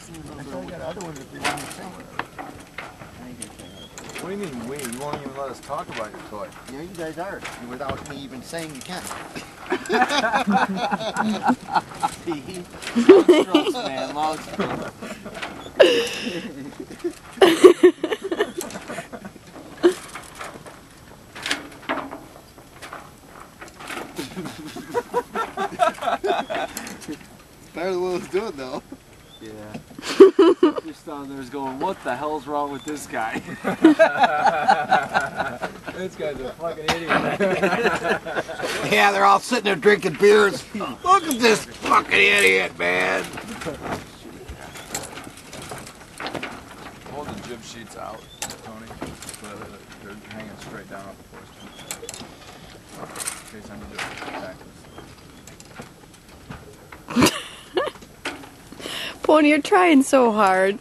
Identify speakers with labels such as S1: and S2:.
S1: I got other ones if you want to sing.
S2: What do you mean we? You won't even let us talk about your toy.
S1: Yeah, you guys are. Without me even saying you can.
S3: See? Long strokes, man. Long strokes.
S1: Better than what I was doing, though.
S3: Yeah. Just down there's going, what the hell's wrong with this guy?
S2: This guy's a fucking idiot.
S1: Yeah, they're all sitting there drinking beers. Look at this fucking idiot, man.
S2: Hold the jib sheets out, Tony. So that they're hanging straight down off the force. In case I need to attack this.
S4: Pony, you're trying so hard.